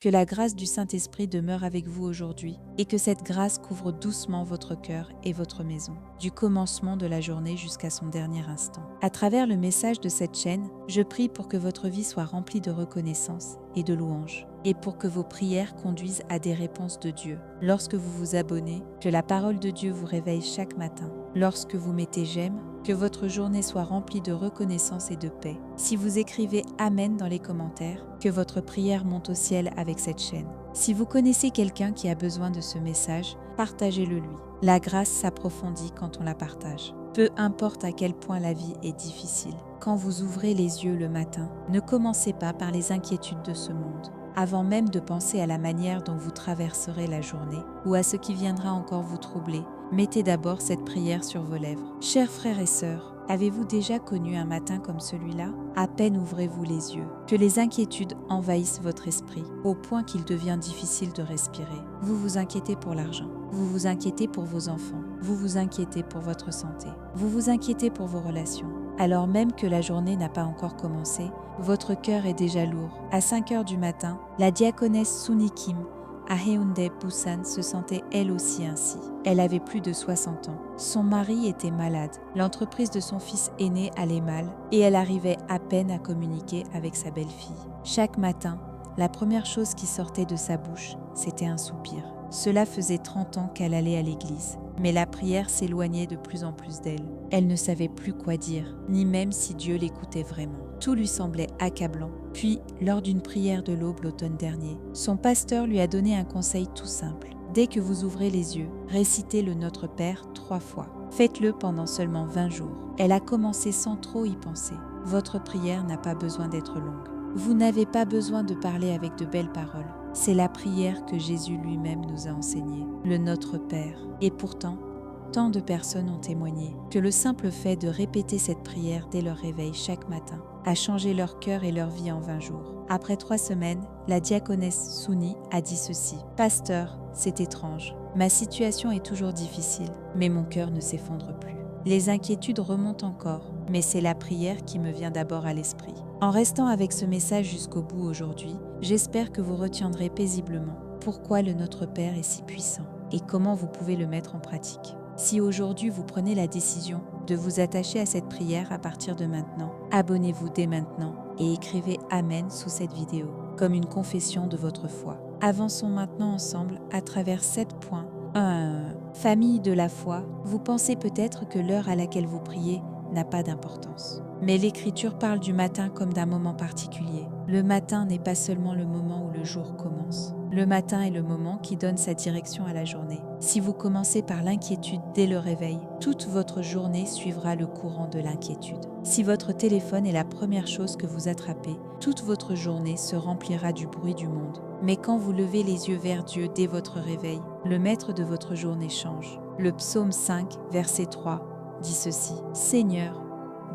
Que la grâce du Saint-Esprit demeure avec vous aujourd'hui et que cette grâce couvre doucement votre cœur et votre maison, du commencement de la journée jusqu'à son dernier instant. À travers le message de cette chaîne, je prie pour que votre vie soit remplie de reconnaissance et de louanges, et pour que vos prières conduisent à des réponses de Dieu. Lorsque vous vous abonnez, que la parole de Dieu vous réveille chaque matin. Lorsque vous mettez j'aime, que votre journée soit remplie de reconnaissance et de paix. Si vous écrivez Amen dans les commentaires, que votre prière monte au ciel avec cette chaîne. Si vous connaissez quelqu'un qui a besoin de ce message, partagez-le lui. La grâce s'approfondit quand on la partage. Peu importe à quel point la vie est difficile, quand vous ouvrez les yeux le matin, ne commencez pas par les inquiétudes de ce monde. Avant même de penser à la manière dont vous traverserez la journée ou à ce qui viendra encore vous troubler, mettez d'abord cette prière sur vos lèvres. Chers frères et sœurs, avez-vous déjà connu un matin comme celui-là? À peine ouvrez-vous les yeux, que les inquiétudes envahissent votre esprit, au point qu'il devient difficile de respirer. Vous vous inquiétez pour l'argent, vous vous inquiétez pour vos enfants, vous vous inquiétez pour votre santé, vous vous inquiétez pour vos relations. Alors même que la journée n'a pas encore commencé, votre cœur est déjà lourd. À 5 heures du matin, la diaconesse Suni Kim à Haeundae, Busan se sentait elle aussi ainsi. Elle avait plus de 60 ans. Son mari était malade. L'entreprise de son fils aîné allait mal et elle arrivait à peine à communiquer avec sa belle-fille. Chaque matin, la première chose qui sortait de sa bouche, c'était un soupir. Cela faisait 30 ans qu'elle allait à l'église, mais la prière s'éloignait de plus en plus d'elle. Elle ne savait plus quoi dire, ni même si Dieu l'écoutait vraiment. Tout lui semblait accablant. Puis, lors d'une prière de l'aube l'automne dernier, son pasteur lui a donné un conseil tout simple. Dès que vous ouvrez les yeux, récitez le Notre Père 3 fois. Faites-le pendant seulement 20 jours. Elle a commencé sans trop y penser. Votre prière n'a pas besoin d'être longue. Vous n'avez pas besoin de parler avec de belles paroles. C'est la prière que Jésus lui-même nous a enseignée, le Notre Père. Et pourtant, tant de personnes ont témoigné que le simple fait de répéter cette prière dès leur réveil chaque matin a changé leur cœur et leur vie en 20 jours. Après 3 semaines, la diaconesse Suni a dit ceci. « Pasteur, c'est étrange. Ma situation est toujours difficile, mais mon cœur ne s'effondre plus. Les inquiétudes remontent encore, mais c'est la prière qui me vient d'abord à l'esprit. En restant avec ce message jusqu'au bout aujourd'hui, j'espère que vous retiendrez paisiblement pourquoi le Notre Père est si puissant et comment vous pouvez le mettre en pratique. Si aujourd'hui vous prenez la décision de vous attacher à cette prière à partir de maintenant, abonnez-vous dès maintenant et écrivez Amen sous cette vidéo, comme une confession de votre foi. Avançons maintenant ensemble à travers 7 points. 1. Famille de la foi, vous pensez peut-être que l'heure à laquelle vous priez n'a pas d'importance. Mais l'Écriture parle du matin comme d'un moment particulier. Le matin n'est pas seulement le moment où le jour commence. Le matin est le moment qui donne sa direction à la journée. Si vous commencez par l'inquiétude dès le réveil, toute votre journée suivra le courant de l'inquiétude. Si votre téléphone est la première chose que vous attrapez, toute votre journée se remplira du bruit du monde. Mais quand vous levez les yeux vers Dieu dès votre réveil, le maître de votre journée change. Le psaume 5, verset 3, dit ceci. « Seigneur,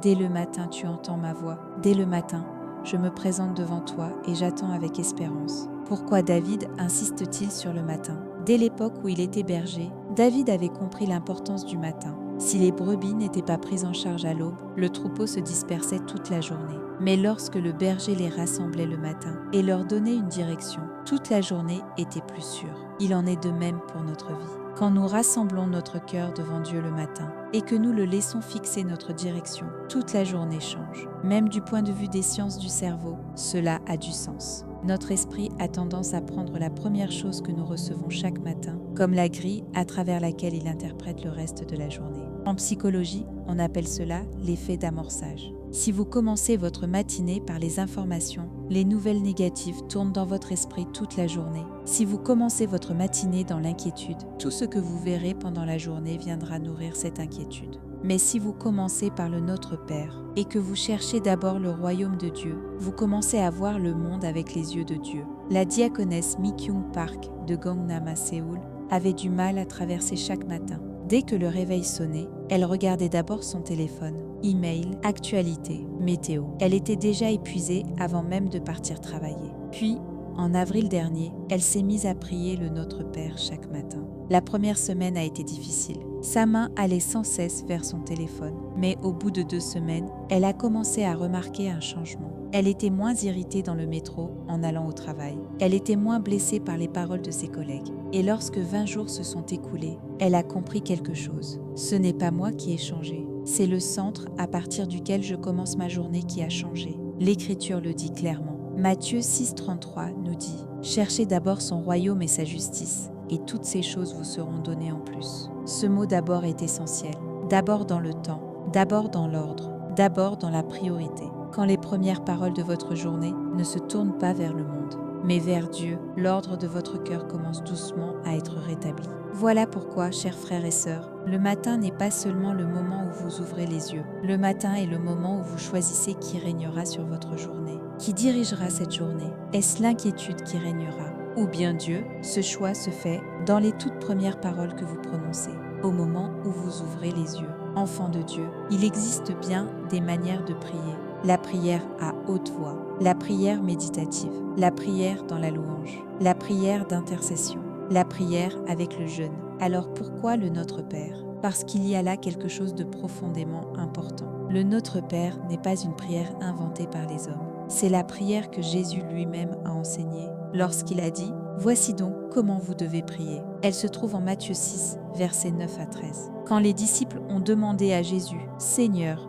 dès le matin tu entends ma voix. Dès le matin, je me présente devant toi et j'attends avec espérance. » Pourquoi David insiste-t-il sur le matin? Dès l'époque où il était berger, David avait compris l'importance du matin. Si les brebis n'étaient pas prises en charge à l'aube, le troupeau se dispersait toute la journée. Mais lorsque le berger les rassemblait le matin et leur donnait une direction, toute la journée était plus sûre. Il en est de même pour notre vie. Quand nous rassemblons notre cœur devant Dieu le matin et que nous le laissons fixer notre direction, toute la journée change. Même du point de vue des sciences du cerveau, cela a du sens. Notre esprit a tendance à prendre la première chose que nous recevons chaque matin comme la grille à travers laquelle il interprète le reste de la journée. En psychologie, on appelle cela l'effet d'amorçage. Si vous commencez votre matinée par les informations, les nouvelles négatives tournent dans votre esprit toute la journée. Si vous commencez votre matinée dans l'inquiétude, tout ce que vous verrez pendant la journée viendra nourrir cette inquiétude. Mais si vous commencez par le Notre Père et que vous cherchez d'abord le royaume de Dieu, vous commencez à voir le monde avec les yeux de Dieu. La diaconesse Mi Kyung Park de Gangnam à Séoul avait du mal à traverser chaque matin. Dès que le réveil sonnait, elle regardait d'abord son téléphone, email, actualité, météo. Elle était déjà épuisée avant même de partir travailler. Puis, en avril dernier, elle s'est mise à prier le Notre Père chaque matin. La première semaine a été difficile. Sa main allait sans cesse vers son téléphone. Mais au bout de 2 semaines, elle a commencé à remarquer un changement. Elle était moins irritée dans le métro en allant au travail. Elle était moins blessée par les paroles de ses collègues. Et lorsque 20 jours se sont écoulés, elle a compris quelque chose. Ce n'est pas moi qui ai changé. C'est le centre à partir duquel je commence ma journée qui a changé. L'Écriture le dit clairement. Matthieu 6,33 nous dit « Cherchez d'abord son royaume et sa justice, et toutes ces choses vous seront données en plus. » Ce mot d'abord est essentiel. D'abord dans le temps, d'abord dans l'ordre, d'abord dans la priorité. Quand les premières paroles de votre journée ne se tournent pas vers le monde, mais vers Dieu, l'ordre de votre cœur commence doucement à être rétabli. Voilà pourquoi, chers frères et sœurs, le matin n'est pas seulement le moment où vous ouvrez les yeux. Le matin est le moment où vous choisissez qui régnera sur votre journée. Qui dirigera cette journée? Est-ce l'inquiétude qui régnera? Ou bien Dieu? Ce choix se fait dans les toutes premières paroles que vous prononcez, au moment où vous ouvrez les yeux. Enfants de Dieu, il existe bien des manières de prier. La prière à haute voix, la prière méditative, la prière dans la louange, la prière d'intercession, la prière avec le jeûne. Alors pourquoi le Notre Père? Parce qu'il y a là quelque chose de profondément important. Le Notre Père n'est pas une prière inventée par les hommes. C'est la prière que Jésus lui-même a enseignée lorsqu'il a dit « Voici donc comment vous devez prier ». Elle se trouve en Matthieu 6, versets 9 à 13. Quand les disciples ont demandé à Jésus « Seigneur,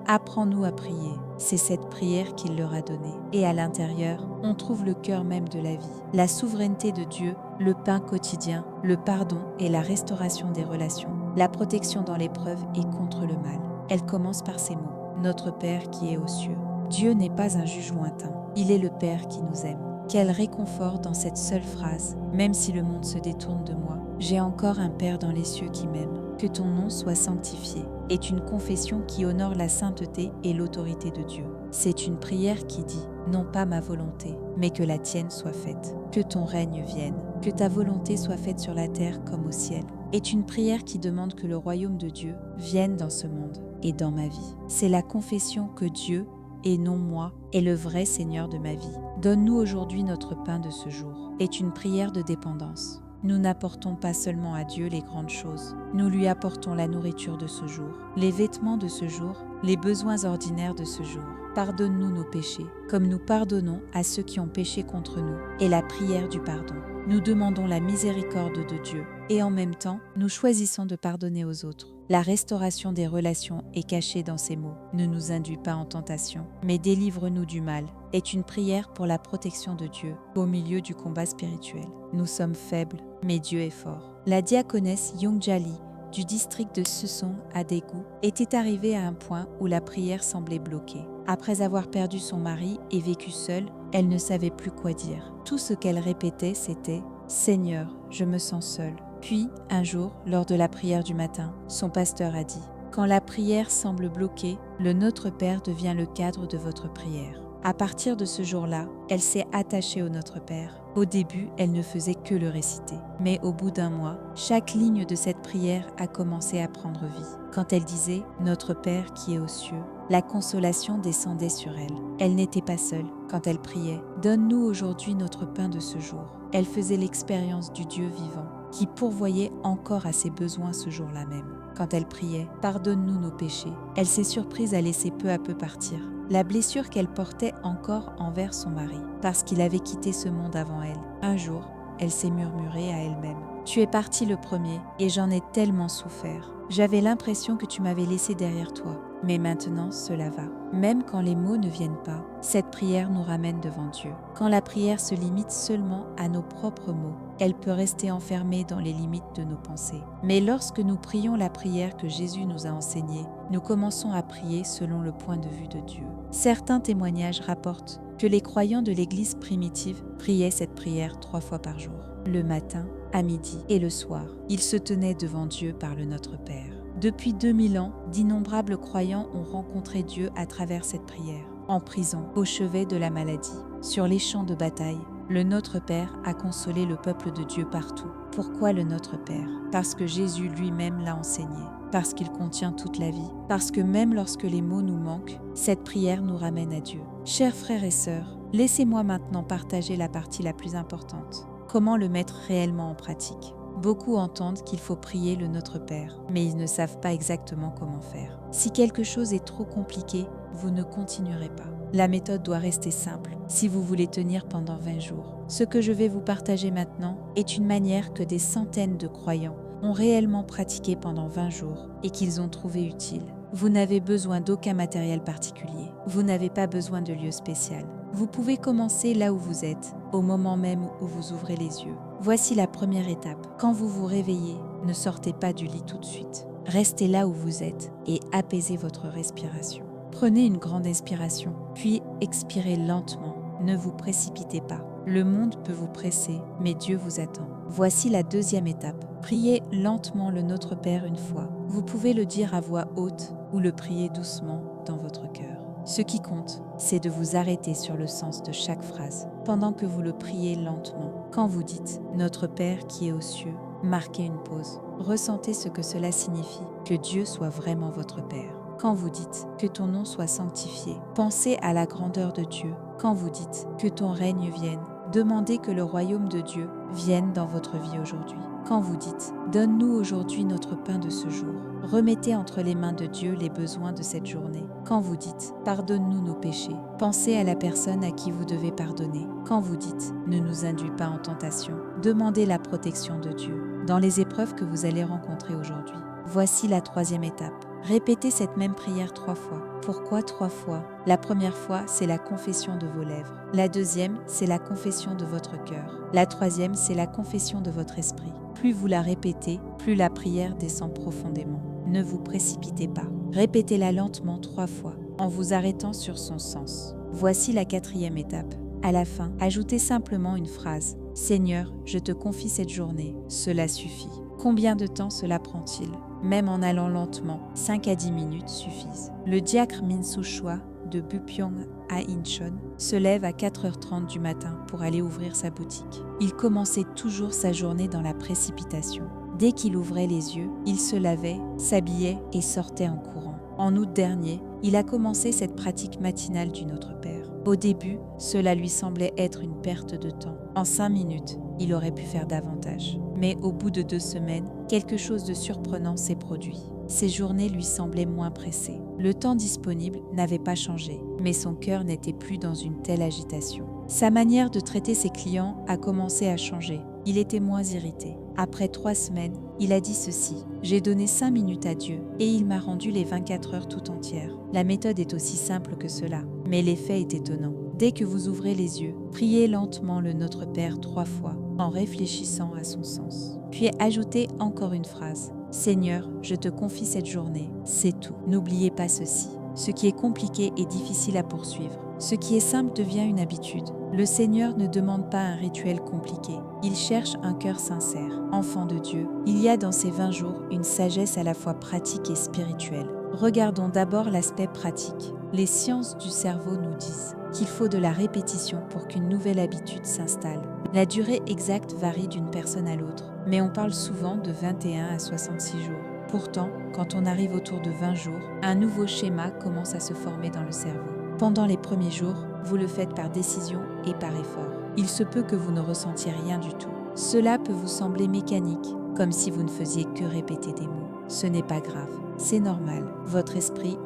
apprends-nous à prier », c'est cette prière qu'il leur a donnée. Et à l'intérieur, on trouve le cœur même de la vie, la souveraineté de Dieu, le pain quotidien, le pardon et la restauration des relations, la protection dans l'épreuve et contre le mal. Elle commence par ces mots « Notre Père qui est aux cieux ». Dieu n'est pas un juge lointain, il est le Père qui nous aime. Quel réconfort dans cette seule phrase, même si le monde se détourne de moi, j'ai encore un Père dans les cieux qui m'aime. Que ton nom soit sanctifié, est une confession qui honore la sainteté et l'autorité de Dieu. C'est une prière qui dit, non pas ma volonté, mais que la tienne soit faite. Que ton règne vienne, que ta volonté soit faite sur la terre comme au ciel. Est une prière qui demande que le royaume de Dieu vienne dans ce monde et dans ma vie. C'est la confession que Dieu, et non moi, est le vrai Seigneur de ma vie. Donne-nous aujourd'hui notre pain de ce jour. Est une prière de dépendance. Nous n'apportons pas seulement à Dieu les grandes choses, nous lui apportons la nourriture de ce jour, les vêtements de ce jour, les besoins ordinaires de ce jour. Pardonne-nous nos péchés, comme nous pardonnons à ceux qui ont péché contre nous, et la prière du pardon. Nous demandons la miséricorde de Dieu, et en même temps, nous choisissons de pardonner aux autres. La restauration des relations est cachée dans ces mots. Ne nous induis pas en tentation, mais délivre-nous du mal, est une prière pour la protection de Dieu au milieu du combat spirituel. Nous sommes faibles, mais Dieu est fort. La diaconesse Yongjali du district de Sesong à Daegu était arrivée à un point où la prière semblait bloquée. Après avoir perdu son mari et vécu seule, elle ne savait plus quoi dire. Tout ce qu'elle répétait, c'était « Seigneur, je me sens seule ». Puis, un jour, lors de la prière du matin, son pasteur a dit « Quand la prière semble bloquée, le Notre Père devient le cadre de votre prière ». À partir de ce jour-là, elle s'est attachée au Notre Père. Au début, elle ne faisait que le réciter. Mais au bout d'un mois, chaque ligne de cette prière a commencé à prendre vie. Quand elle disait « Notre Père qui est aux cieux », la consolation descendait sur elle. Elle n'était pas seule. Quand elle priait « Donne-nous aujourd'hui notre pain de ce jour », elle faisait l'expérience du Dieu vivant, qui pourvoyait encore à ses besoins ce jour-là même. Quand elle priait « Pardonne-nous nos péchés », elle s'est surprise à laisser peu à peu partir la blessure qu'elle portait encore envers son mari, parce qu'il avait quitté ce monde avant elle. Un jour, elle s'est murmurée à elle-même « Tu es parti le premier et j'en ai tellement souffert. J'avais l'impression que tu m'avais laissé derrière toi, mais maintenant cela va. » Même quand les mots ne viennent pas, cette prière nous ramène devant Dieu. Quand la prière se limite seulement à nos propres mots, elle peut rester enfermée dans les limites de nos pensées. Mais lorsque nous prions la prière que Jésus nous a enseignée, nous commençons à prier selon le point de vue de Dieu. Certains témoignages rapportent que les croyants de l'Église primitive priaient cette prière 3 fois par jour, le matin, à midi et le soir. Ils se tenaient devant Dieu par le Notre Père. Depuis 2000 ans, d'innombrables croyants ont rencontré Dieu à travers cette prière. En prison, au chevet de la maladie, sur les champs de bataille, le Notre Père a consolé le peuple de Dieu partout. Pourquoi le Notre Père? Parce que Jésus lui-même l'a enseigné, parce qu'il contient toute la vie, parce que même lorsque les mots nous manquent, cette prière nous ramène à Dieu. Chers frères et sœurs, laissez-moi maintenant partager la partie la plus importante. Comment le mettre réellement en pratique? Beaucoup entendent qu'il faut prier le Notre Père, mais ils ne savent pas exactement comment faire. Si quelque chose est trop compliqué, vous ne continuerez pas. La méthode doit rester simple si vous voulez tenir pendant 20 jours. Ce que je vais vous partager maintenant est une manière que des centaines de croyants ont réellement pratiqué pendant 20 jours et qu'ils ont trouvé utile. Vous n'avez besoin d'aucun matériel particulier. Vous n'avez pas besoin de lieu spécial. Vous pouvez commencer là où vous êtes, au moment même où vous ouvrez les yeux. Voici la première étape. Quand vous vous réveillez, ne sortez pas du lit tout de suite. Restez là où vous êtes et apaisez votre respiration. Prenez une grande inspiration, puis expirez lentement. Ne vous précipitez pas. Le monde peut vous presser, mais Dieu vous attend. Voici la deuxième étape. Priez lentement le Notre Père une fois. Vous pouvez le dire à voix haute ou le prier doucement dans votre cœur. Ce qui compte, c'est de vous arrêter sur le sens de chaque phrase pendant que vous le priez lentement. Quand vous dites « Notre Père qui est aux cieux », marquez une pause. Ressentez ce que cela signifie, que Dieu soit vraiment votre Père. Quand vous dites « Que ton nom soit sanctifié », pensez à la grandeur de Dieu. Quand vous dites « Que ton règne vienne », demandez que le royaume de Dieu vienne dans votre vie aujourd'hui. Quand vous dites « Donne-nous aujourd'hui notre pain de ce jour », remettez entre les mains de Dieu les besoins de cette journée. Quand vous dites « Pardonne-nous nos péchés », pensez à la personne à qui vous devez pardonner. Quand vous dites « Ne nous induis pas en tentation », demandez la protection de Dieu dans les épreuves que vous allez rencontrer aujourd'hui. Voici la troisième étape. Répétez cette même prière 3 fois. Pourquoi 3 fois? La première fois, c'est la confession de vos lèvres. La deuxième, c'est la confession de votre cœur. La troisième, c'est la confession de votre esprit. Plus vous la répétez, plus la prière descend profondément. Ne vous précipitez pas. Répétez-la lentement 3 fois, en vous arrêtant sur son sens. Voici la quatrième étape. À la fin, ajoutez simplement une phrase. « Seigneur, je te confie cette journée. » Cela suffit. Combien de temps cela prend-il? Même en allant lentement, 5 à 10 minutes suffisent. Le diacre Minsu Chua de Bupyeong à Incheon se lève à 4h30 du matin pour aller ouvrir sa boutique. Il commençait toujours sa journée dans la précipitation. Dès qu'il ouvrait les yeux, il se lavait, s'habillait et sortait en courant. En août dernier, il a commencé cette pratique matinale du Notre Père. Au début, cela lui semblait être une perte de temps. En 5 minutes, il aurait pu faire davantage. Mais au bout de 2 semaines, quelque chose de surprenant s'est produit. Ses journées lui semblaient moins pressées. Le temps disponible n'avait pas changé, mais son cœur n'était plus dans une telle agitation. Sa manière de traiter ses clients a commencé à changer. Il était moins irrité. Après 3 semaines, il a dit ceci: « J'ai donné 5 minutes à Dieu et il m'a rendu les 24 heures tout entières. » La méthode est aussi simple que cela, mais l'effet est étonnant. Dès que vous ouvrez les yeux, priez lentement le Notre Père 3 fois, en réfléchissant à son sens. Puis ajoutez encore une phrase. « Seigneur, je te confie cette journée. » C'est tout. N'oubliez pas ceci. Ce qui est compliqué est difficile à poursuivre. Ce qui est simple devient une habitude. Le Seigneur ne demande pas un rituel compliqué. Il cherche un cœur sincère. Enfant de Dieu, il y a dans ces 20 jours une sagesse à la fois pratique et spirituelle. Regardons d'abord l'aspect pratique. Les sciences du cerveau nous disent qu'il faut de la répétition pour qu'une nouvelle habitude s'installe. La durée exacte varie d'une personne à l'autre, mais on parle souvent de 21 à 66 jours. Pourtant, quand on arrive autour de 20 jours, un nouveau schéma commence à se former dans le cerveau. Pendant les premiers jours, vous le faites par décision et par effort. Il se peut que vous ne ressentiez rien du tout. Cela peut vous sembler mécanique, comme si vous ne faisiez que répéter des mots. Ce n'est pas grave, c'est normal. Votre esprit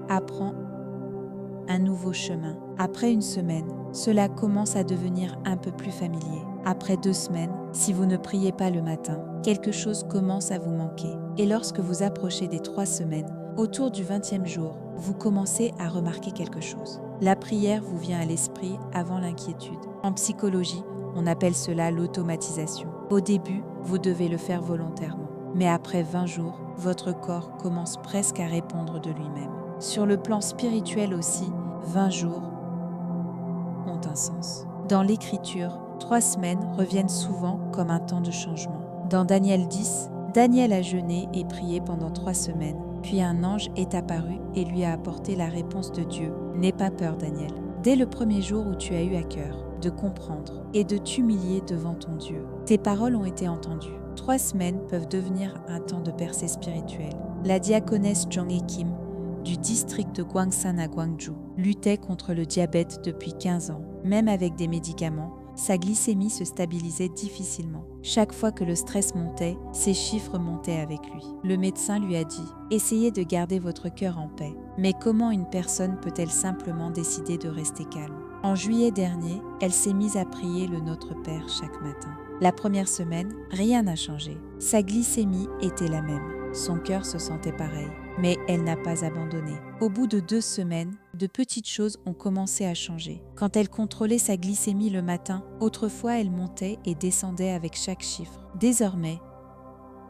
apprend un nouveau chemin. Après une semaine, cela commence à devenir un peu plus familier. Après 2 semaines, si vous ne priez pas le matin, quelque chose commence à vous manquer. Et lorsque vous approchez des 3 semaines, autour du 20e jour, vous commencez à remarquer quelque chose. La prière vous vient à l'esprit avant l'inquiétude. En psychologie, on appelle cela l'automatisation. Au début, vous devez le faire volontairement. Mais après 20 jours, votre corps commence presque à répondre de lui-même. Sur le plan spirituel aussi, 20 jours ont un sens. Dans l'Écriture, 3 semaines reviennent souvent comme un temps de changement. Dans Daniel 10, Daniel a jeûné et prié pendant 3 semaines. Puis un ange est apparu et lui a apporté la réponse de Dieu. N'aie pas peur, Daniel. Dès le premier jour où tu as eu à cœur de comprendre et de t'humilier devant ton Dieu, tes paroles ont été entendues. 3 semaines peuvent devenir un temps de percée spirituelle. La diaconesse Jong Hye-kim, du district de Gwangssan à Gwangju, luttait contre le diabète depuis 15 ans. Même avec des médicaments, sa glycémie se stabilisait difficilement. Chaque fois que le stress montait, ses chiffres montaient avec lui. Le médecin lui a dit « Essayez de garder votre cœur en paix ». Mais comment une personne peut-elle simplement décider de rester calme? En juillet dernier, elle s'est mise à prier le Notre Père chaque matin. La première semaine, rien n'a changé. Sa glycémie était la même. Son cœur se sentait pareil. Mais elle n'a pas abandonné. Au bout de 2 semaines, de petites choses ont commencé à changer. Quand elle contrôlait sa glycémie le matin, autrefois elle montait et descendait avec chaque chiffre. Désormais,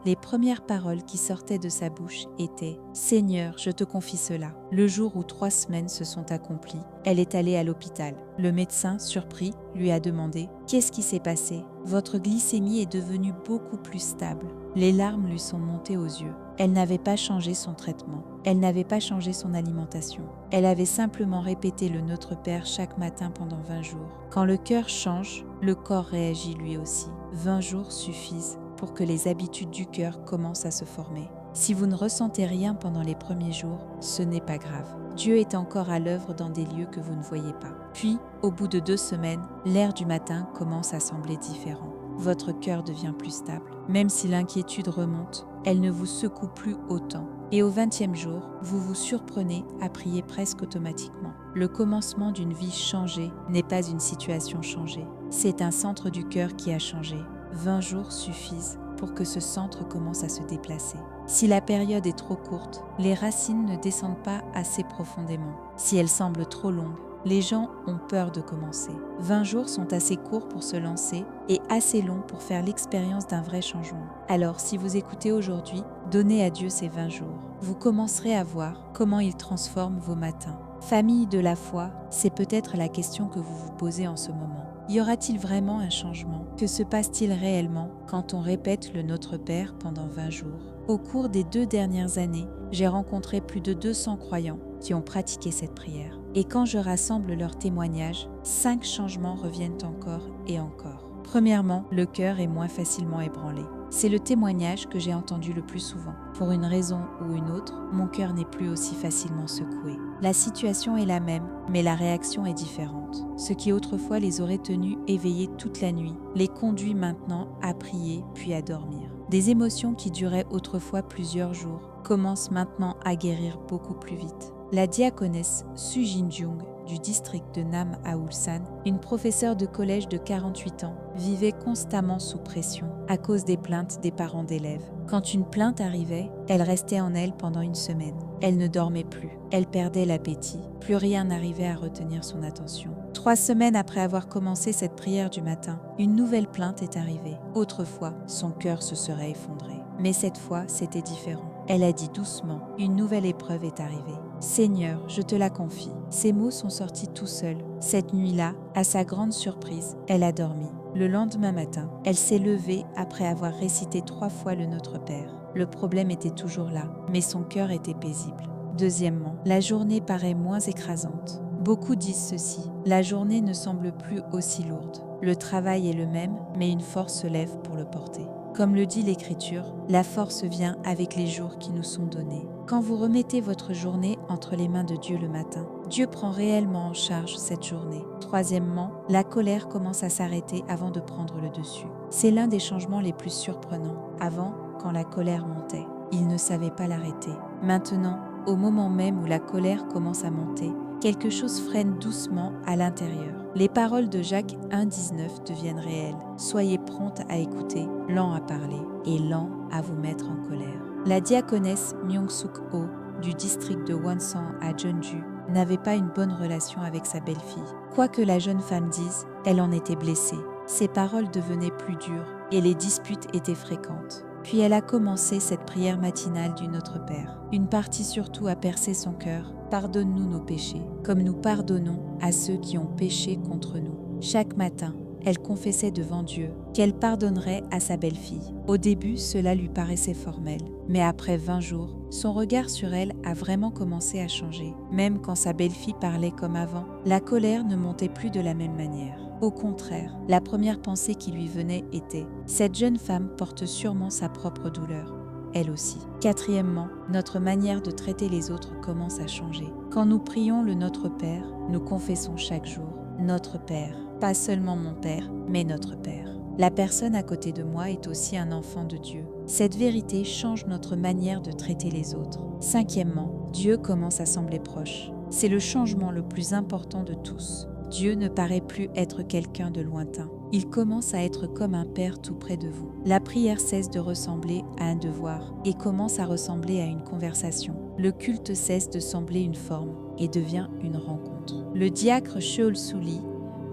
les premières paroles qui sortaient de sa bouche étaient « Seigneur, je te confie cela ». Le jour où 3 semaines se sont accomplies, elle est allée à l'hôpital. Le médecin, surpris, lui a demandé « Qu'est-ce qui s'est passé ? Votre glycémie est devenue beaucoup plus stable ». Les larmes lui sont montées aux yeux. Elle n'avait pas changé son traitement. Elle n'avait pas changé son alimentation. Elle avait simplement répété le Notre Père chaque matin pendant 20 jours. Quand le cœur change, le corps réagit lui aussi. 20 jours suffisent pour que les habitudes du cœur commencent à se former. Si vous ne ressentez rien pendant les premiers jours, ce n'est pas grave. Dieu est encore à l'œuvre dans des lieux que vous ne voyez pas. Puis, au bout de 2 semaines, l'air du matin commence à sembler différent. Votre cœur devient plus stable. Même si l'inquiétude remonte, elle ne vous secoue plus autant. Et au 20e jour, vous vous surprenez à prier presque automatiquement. Le commencement d'une vie changée n'est pas une situation changée. C'est un centre du cœur qui a changé. 20 jours suffisent pour que ce centre commence à se déplacer. Si la période est trop courte, les racines ne descendent pas assez profondément. Si elle semble trop longue, les gens ont peur de commencer. 20 jours sont assez courts pour se lancer et assez longs pour faire l'expérience d'un vrai changement. Alors, si vous écoutez aujourd'hui, donnez à Dieu ces 20 jours. Vous commencerez à voir comment il transforme vos matins. Famille de la foi, c'est peut-être la question que vous vous posez en ce moment. Y aura-t-il vraiment un changement? Que se passe-t-il réellement quand on répète le Notre Père pendant 20 jours? Au cours des 2 dernières années, j'ai rencontré plus de 200 croyants qui ont pratiqué cette prière. Et quand je rassemble leurs témoignages, 5 changements reviennent encore et encore. Premièrement, le cœur est moins facilement ébranlé. C'est le témoignage que j'ai entendu le plus souvent. Pour une raison ou une autre, mon cœur n'est plus aussi facilement secoué. La situation est la même, mais la réaction est différente. Ce qui autrefois les aurait tenus éveillés toute la nuit, les conduit maintenant à prier puis à dormir. Des émotions qui duraient autrefois plusieurs jours commencent maintenant à guérir beaucoup plus vite. La diaconesse Su Jin-jung du district de Nam à Ulsan, une professeure de collège de 48 ans, vivait constamment sous pression à cause des plaintes des parents d'élèves. Quand une plainte arrivait, elle restait en elle pendant 1 semaine. Elle ne dormait plus, elle perdait l'appétit, plus rien n'arrivait à retenir son attention. 3 semaines après avoir commencé cette prière du matin, une nouvelle plainte est arrivée. Autrefois, son cœur se serait effondré. Mais cette fois, c'était différent. Elle a dit doucement, une nouvelle épreuve est arrivée. Seigneur, je te la confie. Ces mots sont sortis tout seuls. Cette nuit-là, à sa grande surprise, elle a dormi. Le lendemain matin, elle s'est levée après avoir récité 3 fois le Notre Père. Le problème était toujours là, mais son cœur était paisible. Deuxièmement, la journée paraît moins écrasante. Beaucoup disent ceci, la journée ne semble plus aussi lourde. Le travail est le même, mais une force se lève pour le porter. Comme le dit l'Écriture, la force vient avec les jours qui nous sont donnés. Quand vous remettez votre journée entre les mains de Dieu le matin, Dieu prend réellement en charge cette journée. Troisièmement, la colère commence à s'arrêter avant de prendre le dessus. C'est l'un des changements les plus surprenants. Avant, quand la colère montait, il ne savait pas l'arrêter. Maintenant, au moment même où la colère commence à monter, quelque chose freine doucement à l'intérieur. Les paroles de Jacques 1,19 deviennent réelles. Soyez promptes à écouter, lents à parler et lents à vous mettre en colère. La diaconesse Myung-suk-ho du district de Wonsan à Jeonju n'avait pas une bonne relation avec sa belle-fille. Quoi que la jeune femme dise, elle en était blessée. Ses paroles devenaient plus dures et les disputes étaient fréquentes. Puis elle a commencé cette prière matinale du Notre Père. Une partie surtout a percé son cœur. Pardonne-nous nos péchés, comme nous pardonnons à ceux qui ont péché contre nous. Chaque matin, elle confessait devant Dieu qu'elle pardonnerait à sa belle-fille. Au début, cela lui paraissait formel, mais après 20 jours, son regard sur elle a vraiment commencé à changer. Même quand sa belle-fille parlait comme avant, la colère ne montait plus de la même manière. Au contraire, la première pensée qui lui venait était « Cette jeune femme porte sûrement sa propre douleur, elle aussi ». Quatrièmement, notre manière de traiter les autres commence à changer. Quand nous prions le Notre Père, nous confessons chaque jour « Notre Père ». pas seulement mon Père, mais notre Père. La personne à côté de moi est aussi un enfant de Dieu. Cette vérité change notre manière de traiter les autres. Cinquièmement, Dieu commence à sembler proche. C'est le changement le plus important de tous. Dieu ne paraît plus être quelqu'un de lointain. Il commence à être comme un père tout près de vous. La prière cesse de ressembler à un devoir et commence à ressembler à une conversation. Le culte cesse de sembler une forme et devient une rencontre. Le diacre Shaul Souli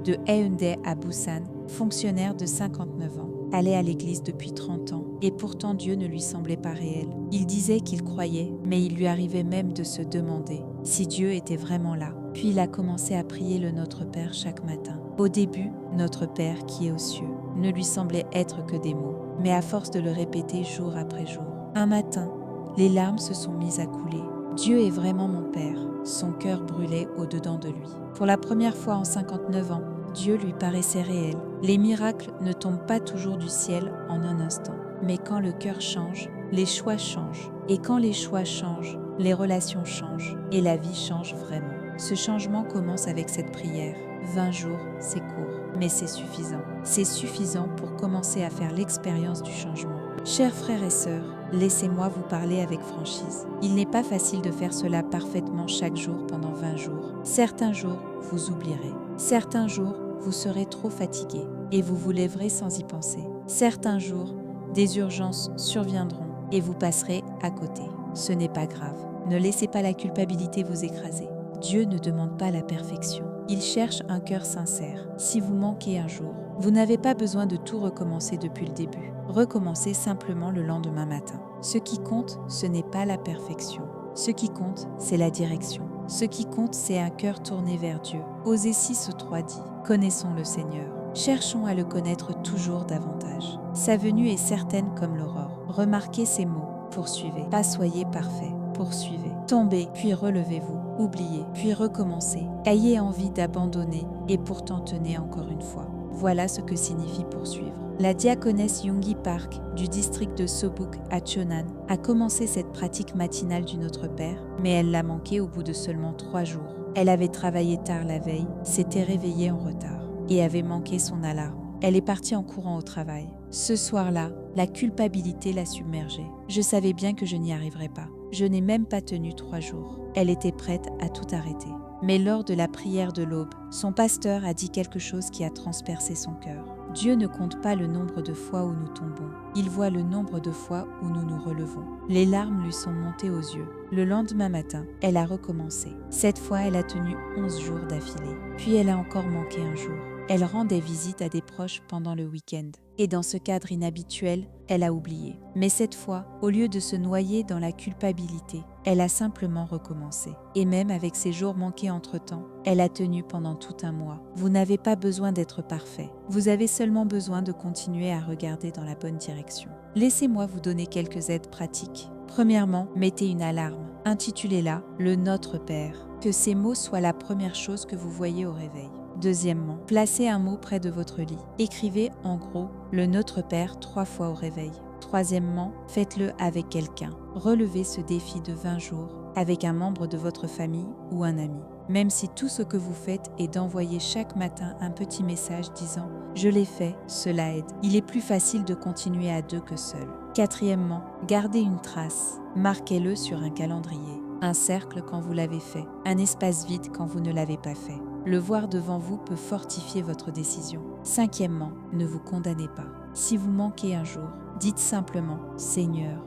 de Yaoundé à Busan, fonctionnaire de 59 ans, allait à l'église depuis 30 ans et pourtant Dieu ne lui semblait pas réel. Il disait qu'il croyait, mais il lui arrivait même de se demander si Dieu était vraiment là. Puis il a commencé à prier le Notre Père chaque matin. Au début, Notre Père qui est aux cieux ne lui semblait être que des mots, mais à force de le répéter jour après jour. Un matin, les larmes se sont mises à couler. Dieu est vraiment mon Père. Son cœur brûlait au-dedans de lui. Pour la première fois en 59 ans, Dieu lui paraissait réel. Les miracles ne tombent pas toujours du ciel en un instant. Mais quand le cœur change, les choix changent. Et quand les choix changent, les relations changent. Et la vie change vraiment. Ce changement commence avec cette prière. 20 jours, c'est court, mais c'est suffisant. C'est suffisant pour commencer à faire l'expérience du changement. Chers frères et sœurs, laissez-moi vous parler avec franchise. Il n'est pas facile de faire cela parfaitement chaque jour pendant 20 jours. Certains jours, vous oublierez. Certains jours, vous serez trop fatigué et vous vous lèverez sans y penser. Certains jours, des urgences surviendront et vous passerez à côté. Ce n'est pas grave. Ne laissez pas la culpabilité vous écraser. Dieu ne demande pas la perfection. Il cherche un cœur sincère. Si vous manquez un jour, vous n'avez pas besoin de tout recommencer depuis le début. Recommencez simplement le lendemain matin. Ce qui compte, ce n'est pas la perfection. Ce qui compte, c'est la direction. Ce qui compte, c'est un cœur tourné vers Dieu. Osée 6:3 dit « Connaissons le Seigneur ». Cherchons à le connaître toujours davantage. Sa venue est certaine comme l'aurore. Remarquez ces mots. Poursuivez. Pas soyez parfait. Poursuivez. Tombez, puis relevez-vous. Oubliez, puis recommencez. Ayez envie d'abandonner et pourtant tenez encore une fois. Voilà ce que signifie poursuivre. La diaconesse Yoongi Park du district de Sobuk à Cheonan a commencé cette pratique matinale du Notre Père, mais elle l'a manqué au bout de seulement 3 jours. Elle avait travaillé tard la veille, s'était réveillée en retard et avait manqué son alarme. Elle est partie en courant au travail. Ce soir-là, la culpabilité l'a submergée. Je savais bien que je n'y arriverais pas. Je n'ai même pas tenu 3 jours. Elle était prête à tout arrêter. Mais lors de la prière de l'aube, son pasteur a dit quelque chose qui a transpercé son cœur. Dieu ne compte pas le nombre de fois où nous tombons. Il voit le nombre de fois où nous nous relevons. Les larmes lui sont montées aux yeux. Le lendemain matin, elle a recommencé. Cette fois, elle a tenu 11 jours d'affilée. Puis elle a encore manqué un jour. Elle rend des visites à des proches pendant le week-end. Et dans ce cadre inhabituel, elle a oublié. Mais cette fois, au lieu de se noyer dans la culpabilité, elle a simplement recommencé. Et même avec ses jours manqués entre-temps, elle a tenu pendant tout un mois. Vous n'avez pas besoin d'être parfait. Vous avez seulement besoin de continuer à regarder dans la bonne direction. Laissez-moi vous donner quelques aides pratiques. Premièrement, mettez une alarme. Intitulez-la « Le Notre Père ». Que ces mots soient la première chose que vous voyez au réveil. Deuxièmement, placez un mot près de votre lit. Écrivez en gros le Notre Père 3 fois au réveil. Troisièmement, faites-le avec quelqu'un. Relevez ce défi de 20 jours avec un membre de votre famille ou un ami. Même si tout ce que vous faites est d'envoyer chaque matin un petit message disant « Je l'ai fait », cela aide. Il est plus facile de continuer à 2 que seul. Quatrièmement, gardez une trace. Marquez-le sur un calendrier. Un cercle quand vous l'avez fait, un espace vide quand vous ne l'avez pas fait. Le voir devant vous peut fortifier votre décision. Cinquièmement, ne vous condamnez pas. Si vous manquez un jour, dites simplement « Seigneur,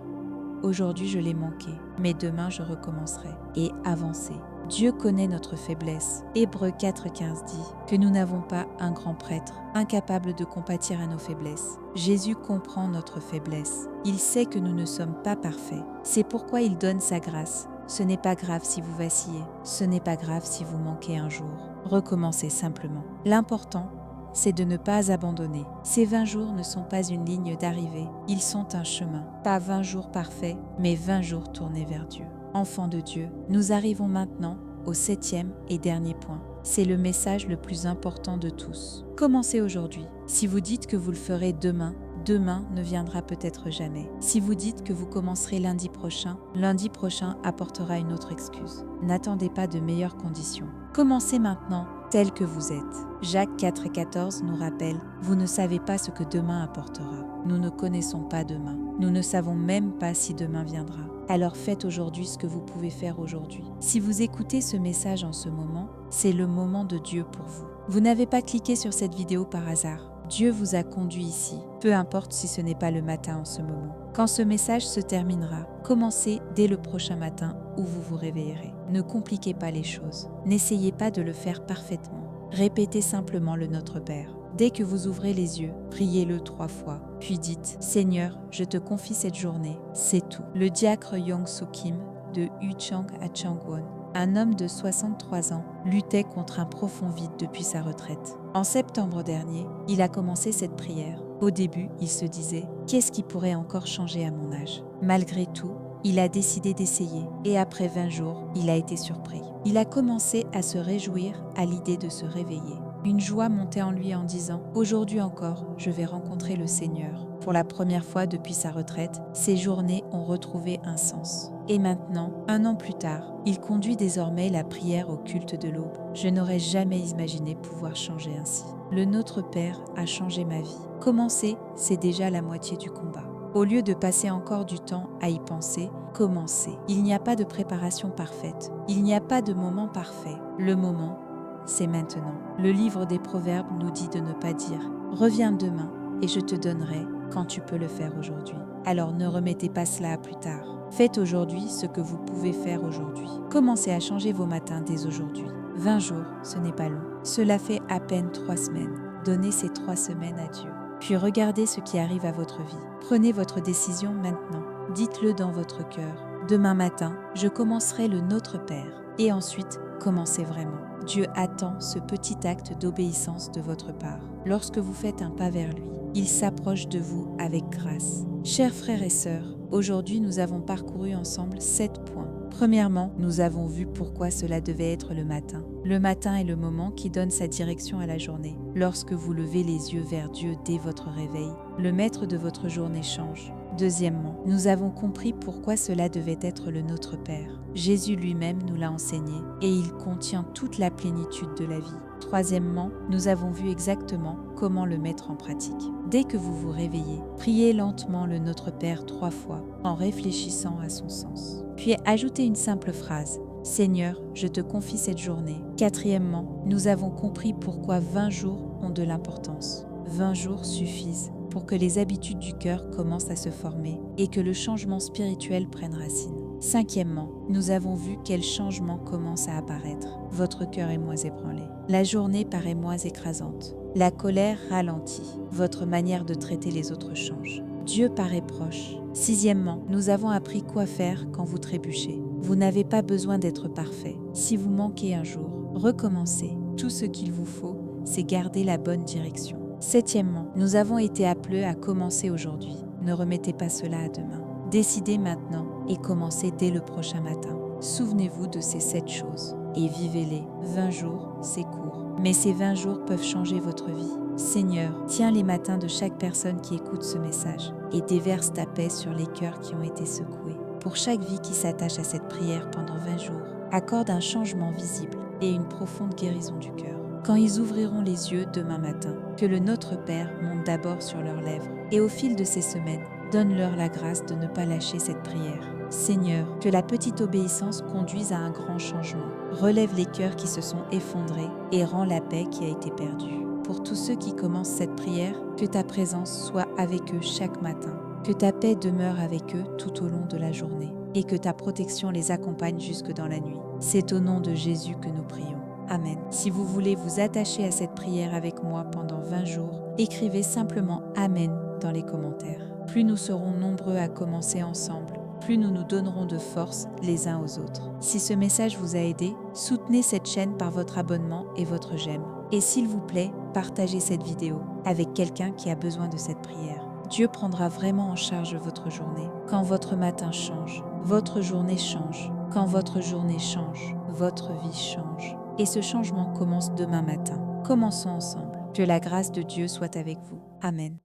aujourd'hui je l'ai manqué, mais demain je recommencerai » et avancez. Dieu connaît notre faiblesse. Hébreux 4:15 dit que nous n'avons pas un grand prêtre, incapable de compatir à nos faiblesses. Jésus comprend notre faiblesse. Il sait que nous ne sommes pas parfaits. C'est pourquoi il donne sa grâce. Ce n'est pas grave si vous vacillez. Ce n'est pas grave si vous manquez un jour. Recommencez simplement. L'important, c'est de ne pas abandonner. Ces 20 jours ne sont pas une ligne d'arrivée. Ils sont un chemin. Pas 20 jours parfaits, mais 20 jours tournés vers Dieu. Enfants de Dieu, nous arrivons maintenant au 7e et dernier point. C'est le message le plus important de tous. Commencez aujourd'hui. Si vous dites que vous le ferez demain, demain ne viendra peut-être jamais. Si vous dites que vous commencerez lundi prochain apportera une autre excuse. N'attendez pas de meilleures conditions. Commencez maintenant tel que vous êtes. Jacques 4,14 nous rappelle « Vous ne savez pas ce que demain apportera. Nous ne connaissons pas demain. Nous ne savons même pas si demain viendra. Alors faites aujourd'hui ce que vous pouvez faire aujourd'hui. » Si vous écoutez ce message en ce moment, c'est le moment de Dieu pour vous. Vous n'avez pas cliqué sur cette vidéo par hasard. Dieu vous a conduit ici, peu importe si ce n'est pas le matin en ce moment. Quand ce message se terminera, commencez dès le prochain matin où vous vous réveillerez. Ne compliquez pas les choses. N'essayez pas de le faire parfaitement. Répétez simplement le Notre Père. Dès que vous ouvrez les yeux, priez-le 3 fois, puis dites « Seigneur, je te confie cette journée, c'est tout ». Le diacre Yong-Soo Kim de Uchang à Changwon, un homme de 63 ans, luttait contre un profond vide depuis sa retraite. En septembre dernier, il a commencé cette prière. Au début, il se disait « Qu'est-ce qui pourrait encore changer à mon âge ?» Malgré tout, il a décidé d'essayer et après 20 jours, il a été surpris. Il a commencé à se réjouir à l'idée de se réveiller. Une joie montait en lui en disant « Aujourd'hui encore, je vais rencontrer le Seigneur ». Pour la première fois depuis sa retraite, ses journées ont retrouvé un sens. Et maintenant, 1 an plus tard, il conduit désormais la prière au culte de l'aube. Je n'aurais jamais imaginé pouvoir changer ainsi. Le Notre Père a changé ma vie. Commencer, c'est déjà la moitié du combat. Au lieu de passer encore du temps à y penser, commencez. Il n'y a pas de préparation parfaite. Il n'y a pas de moment parfait. Le moment, c'est maintenant. Le livre des Proverbes nous dit de ne pas dire « Reviens demain et je te donnerai » quand tu peux le faire aujourd'hui. Alors ne remettez pas cela à plus tard. Faites aujourd'hui ce que vous pouvez faire aujourd'hui. Commencez à changer vos matins dès aujourd'hui. 20 jours, ce n'est pas long. Cela fait à peine 3 semaines. Donnez ces 3 semaines à Dieu. Puis regardez ce qui arrive à votre vie. Prenez votre décision maintenant. Dites-le dans votre cœur. Demain matin, je commencerai le Notre Père. Et ensuite, commencez vraiment. Dieu attend ce petit acte d'obéissance de votre part. Lorsque vous faites un pas vers lui, il s'approche de vous avec grâce. Chers frères et sœurs, aujourd'hui nous avons parcouru ensemble 7 points. Premièrement, nous avons vu pourquoi cela devait être le matin. Le matin est le moment qui donne sa direction à la journée. Lorsque vous levez les yeux vers Dieu dès votre réveil, le maître de votre journée change. Deuxièmement, nous avons compris pourquoi cela devait être le Notre Père. Jésus lui-même nous l'a enseigné et il contient toute la plénitude de la vie. Troisièmement, nous avons vu exactement comment le mettre en pratique. Dès que vous vous réveillez, priez lentement le Notre Père 3 fois en réfléchissant à son sens. Puis ajoutez une simple phrase. Seigneur, je te confie cette journée. Quatrièmement, nous avons compris pourquoi 20 jours ont de l'importance. 20 jours suffisent pour que les habitudes du cœur commencent à se former et que le changement spirituel prenne racine. Cinquièmement, nous avons vu quel changement commence à apparaître. Votre cœur est moins ébranlé. La journée paraît moins écrasante. La colère ralentit. Votre manière de traiter les autres change. Dieu paraît proche. Sixièmement, nous avons appris quoi faire quand vous trébuchez. Vous n'avez pas besoin d'être parfait. Si vous manquez un jour, recommencez. Tout ce qu'il vous faut, c'est garder la bonne direction. Septièmement, nous avons été appelés à commencer aujourd'hui. Ne remettez pas cela à demain. Décidez maintenant et commencez dès le prochain matin. Souvenez-vous de ces 7 choses et vivez-les. 20 jours, c'est court. Mais ces 20 jours peuvent changer votre vie. Seigneur, tiens les matins de chaque personne qui écoute ce message et déverse ta paix sur les cœurs qui ont été secoués. Pour chaque vie qui s'attache à cette prière pendant 20 jours, accorde un changement visible et une profonde guérison du cœur. Quand ils ouvriront les yeux demain matin, que le Notre Père monte d'abord sur leurs lèvres et au fil de ces semaines, donne-leur la grâce de ne pas lâcher cette prière. Seigneur, que la petite obéissance conduise à un grand changement. Relève les cœurs qui se sont effondrés et rend la paix qui a été perdue. Pour tous ceux qui commencent cette prière, que ta présence soit avec eux chaque matin. Que ta paix demeure avec eux tout au long de la journée et que ta protection les accompagne jusque dans la nuit. C'est au nom de Jésus que nous prions. Amen. Si vous voulez vous attacher à cette prière avec moi pendant 20 jours, écrivez simplement Amen dans les commentaires. Plus nous serons nombreux à commencer ensemble, plus nous nous donnerons de force les uns aux autres. Si ce message vous a aidé, soutenez cette chaîne par votre abonnement et votre j'aime. Et s'il vous plaît, partagez cette vidéo avec quelqu'un qui a besoin de cette prière. Dieu prendra vraiment en charge votre journée. Quand votre matin change, votre journée change. Quand votre journée change, votre vie change. Et ce changement commence demain matin. Commençons ensemble. Que la grâce de Dieu soit avec vous. Amen.